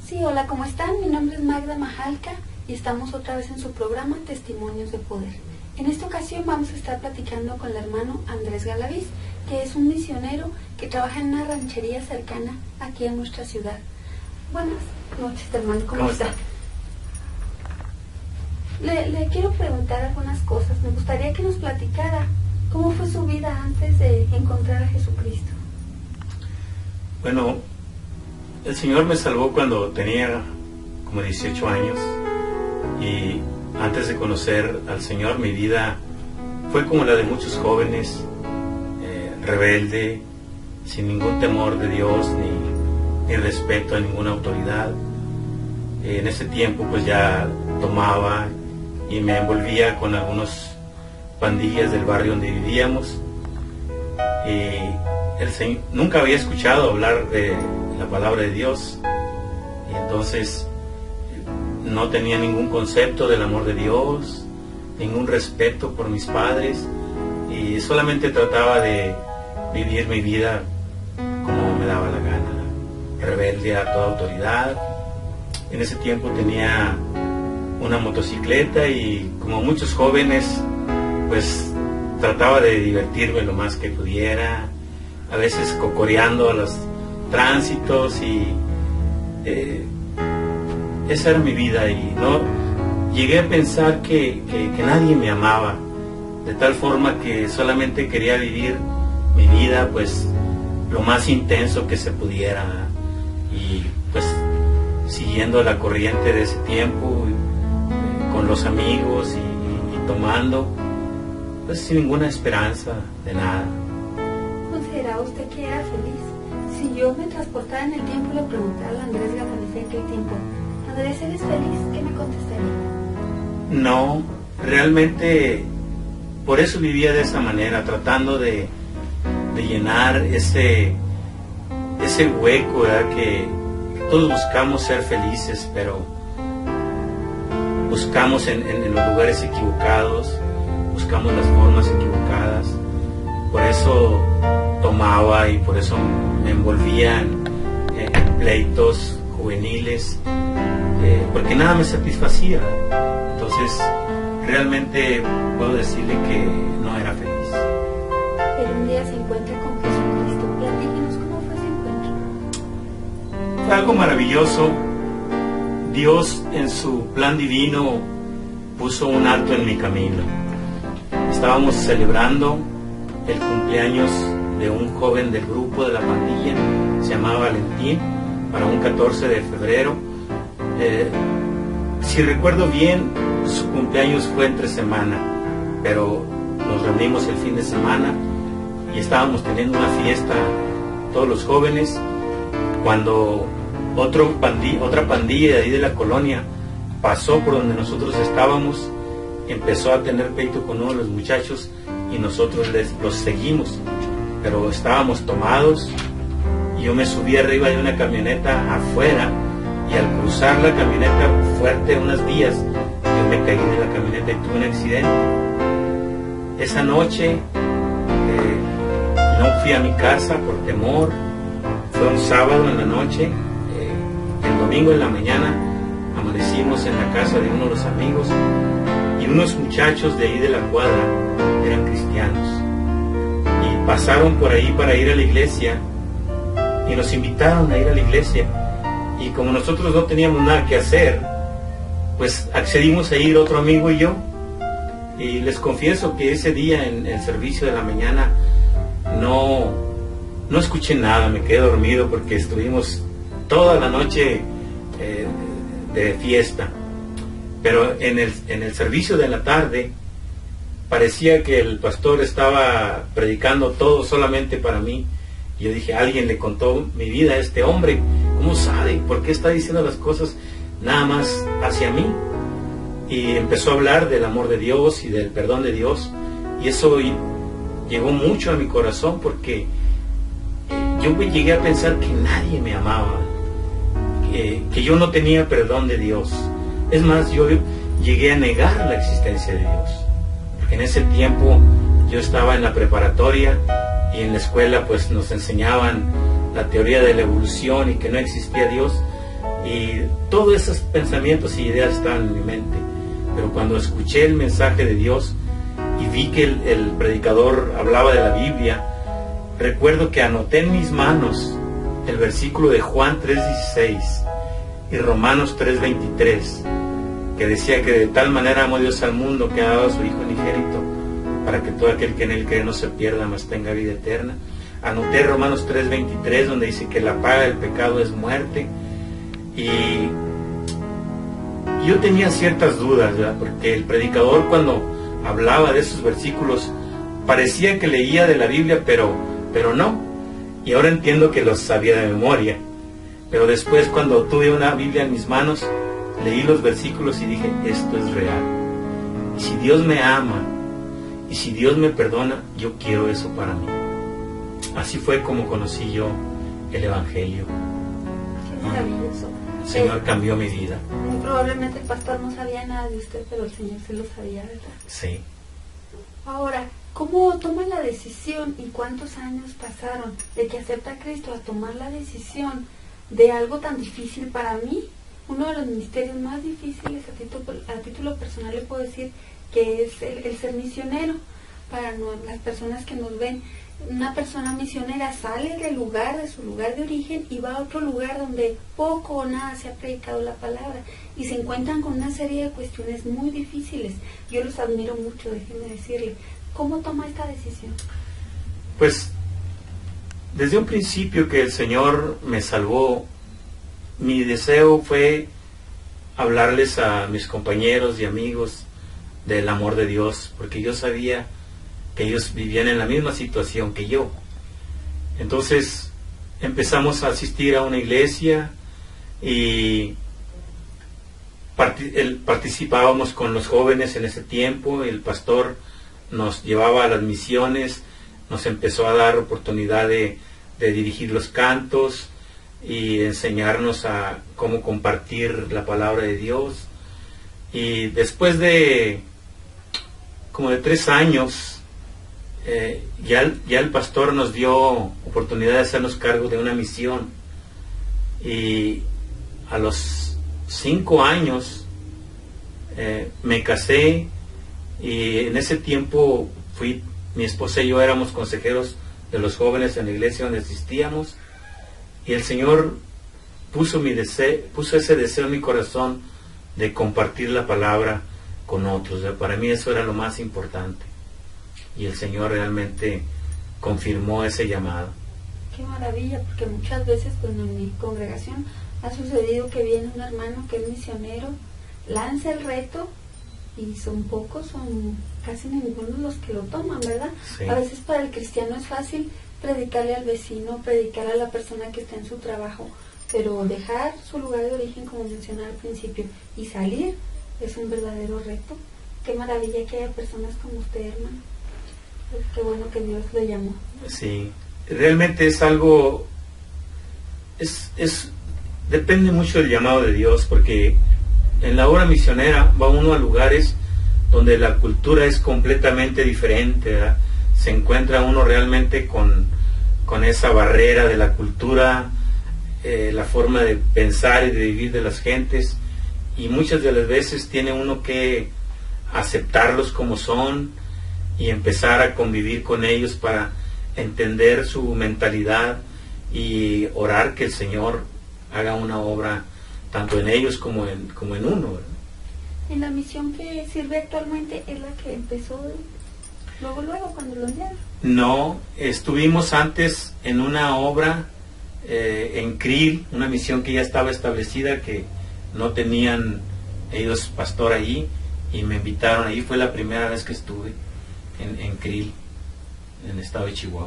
Sí, hola, ¿cómo están? Mi nombre es Magda Majalca y estamos otra vez en su programa Testimonios de Poder. En esta ocasión vamos a estar platicando con el hermano Andrés Galaviz, que es un misionero que trabaja en una ranchería cercana aquí en nuestra ciudad. Buenas noches, hermano, ¿cómo está? Le quiero preguntar algunas cosas. Me gustaría que nos platicara cómo fue su vida antes de encontrar a Jesucristo. Bueno, el Señor me salvó cuando tenía como 18 años y antes de conocer al Señor mi vida fue como la de muchos jóvenes, rebelde, sin ningún temor de Dios ni respeto a ninguna autoridad. En ese tiempo pues ya tomaba y me envolvía con algunas pandillas del barrio donde vivíamos y nunca había escuchado hablar de la palabra de Dios y entonces no tenía ningún concepto del amor de Dios, ningún respeto por mis padres y solamente trataba de vivir mi vida como me daba la gana, rebelde a toda autoridad. En ese tiempo tenía una motocicleta y como muchos jóvenes pues trataba de divertirme lo más que pudiera, a veces cocoreando a los tránsitos y esa era mi vida y no llegué a pensar que nadie me amaba, de tal forma que solamente quería vivir mi vida pues lo más intenso que se pudiera y pues siguiendo la corriente de ese tiempo con los amigos y tomando pues sin ninguna esperanza de nada. ¿Consideraba usted que era feliz? Si yo me transportara en el tiempo y le preguntara a Andrés Galaviz en aquel tiempo, Andrés, ¿eres feliz? ¿Qué me contestaría? No, realmente por eso vivía de esa manera, tratando de llenar ese hueco, ¿verdad? Que todos buscamos ser felices, pero buscamos en los lugares equivocados, buscamos las formas equivocadas. Por eso tomaba y por eso me envolvía en pleitos juveniles, porque nada me satisfacía. Entonces realmente puedo decirle que no era feliz. Pero un día se encuentra con Jesucristo. Platíquenos cómo fue ese encuentro. Fue algo maravilloso. Dios en su plan divino puso un alto en mi camino. Estábamos celebrando el cumpleaños de un joven del grupo de la pandilla, se llamaba Valentín, para un 14 de febrero. Si recuerdo bien, su cumpleaños fue entre semana, pero nos reunimos el fin de semana y estábamos teniendo una fiesta todos los jóvenes, cuando otra pandilla de ahí de la colonia pasó por donde nosotros estábamos, empezó a tener pleito con uno de los muchachos y nosotros los seguimos, pero estábamos tomados. Yo me subí arriba de una camioneta afuera y al cruzar la camioneta fuerte unas vías, yo me caí de la camioneta y tuve un accidente. Esa noche no fui a mi casa por temor. Fue un sábado en la noche. El domingo en la mañana amanecimos en la casa de uno de los amigos y unos muchachos de ahí de la cuadra eran cristianos y pasaron por ahí para ir a la iglesia y nos invitaron a ir a la iglesia y como nosotros no teníamos nada que hacer, pues accedimos a ir otro amigo y yo. Y les confieso que ese día en el servicio de la mañana no escuché nada, me quedé dormido porque estuvimos toda la noche de fiesta. Pero en el servicio de la tarde parecía que el pastor estaba predicando todo solamente para mí. Yo dije, alguien le contó mi vida a este hombre, ¿cómo sabe? ¿Por qué está diciendo las cosas nada más hacia mí? Y empezó a hablar del amor de Dios y del perdón de Dios, y eso llegó mucho a mi corazón porque yo llegué a pensar que nadie me amaba, que yo no tenía perdón de Dios. Es más, yo llegué a negar la existencia de Dios, porque en ese tiempo yo estaba en la preparatoria y en la escuela pues nos enseñaban la teoría de la evolución y que no existía Dios, Y todos esos pensamientos y ideas estaban en mi mente. Pero cuando escuché el mensaje de Dios y vi que el predicador hablaba de la Biblia, recuerdo que anoté en mis manos el versículo de Juan 3:16 y Romanos 3:23, que decía que de tal manera amó Dios al mundo que ha dado a su Hijo unigénito, para que todo aquel que en él cree no se pierda, mas tenga vida eterna. Anoté Romanos 3:23, donde dice que la paga del pecado es muerte. Y yo tenía ciertas dudas, ¿verdad? Porque el predicador, cuando hablaba de esos versículos, parecía que leía de la Biblia, pero no. Y ahora entiendo que los sabía de memoria. Pero después, cuando tuve una Biblia en mis manos, leí los versículos y dije, esto es real. Y si Dios me ama, y si Dios me perdona, yo quiero eso para mí. Así fue como conocí yo el Evangelio. Qué maravilloso. El Señor cambió mi vida. Muy probablemente el pastor no sabía nada de usted, pero el Señor sí lo sabía, ¿verdad? Sí. Ahora, ¿cómo toma la decisión y cuántos años pasaron de que acepta a Cristo a tomar la decisión de algo tan difícil para mí? Uno de los ministerios más difíciles a título personal le puedo decir que es el ser misionero. Para las personas que nos ven, una persona misionera sale del lugar, de su lugar de origen, y va a otro lugar donde poco o nada se ha predicado la palabra, y se encuentran con una serie de cuestiones muy difíciles. Yo los admiro mucho, déjenme decirle. ¿Cómo toma esta decisión? Pues, desde un principio que el Señor me salvó, mi deseo fue hablarles a mis compañeros y amigos del amor de Dios, porque yo sabía que ellos vivían en la misma situación que yo. Entonces empezamos a asistir a una iglesia y participábamos con los jóvenes en ese tiempo. El pastor nos llevaba a las misiones, nos empezó a dar oportunidad de dirigir los cantos y enseñarnos a cómo compartir la palabra de Dios. Y después de como de 3 años, ya el pastor nos dio oportunidad de hacernos cargo de una misión, y a los 5 años me casé, y en ese tiempo mi esposa y yo éramos consejeros de los jóvenes en la iglesia donde asistíamos, y el Señor puso ese deseo en mi corazón de compartir la palabra con otros. Para mí eso era lo más importante. Y el Señor realmente confirmó ese llamado. Qué maravilla, porque muchas veces pues, en mi congregación ha sucedido que viene un hermano que es misionero, lanza el reto, y son pocos, son casi ninguno los que lo toman, ¿verdad? Sí. A veces para el cristiano es fácil predicarle al vecino, predicar a la persona que está en su trabajo, pero dejar su lugar de origen, como mencionaba al principio, y salir es un verdadero reto. Qué maravilla que haya personas como usted, hermano. Qué bueno que Dios lo llamó. Sí, realmente es algo, depende mucho del llamado de Dios, porque en la obra misionera va uno a lugares donde la cultura es completamente diferente, ¿verdad? Se encuentra uno realmente con esa barrera de la cultura, la forma de pensar y de vivir de las gentes, y muchas de las veces tiene uno que aceptarlos como son y empezar a convivir con ellos para entender su mentalidad y orar que el Señor haga una obra tanto en ellos como en uno, ¿verdad? En la misión que sirve actualmente es la que empezó luego cuando lo enviaron. No, estuvimos antes en una obra en Krill, una misión que ya estaba establecida, que no tenían ellos pastor allí, y me invitaron. Ahí fue la primera vez que estuve en Krill, en el estado de Chihuahua.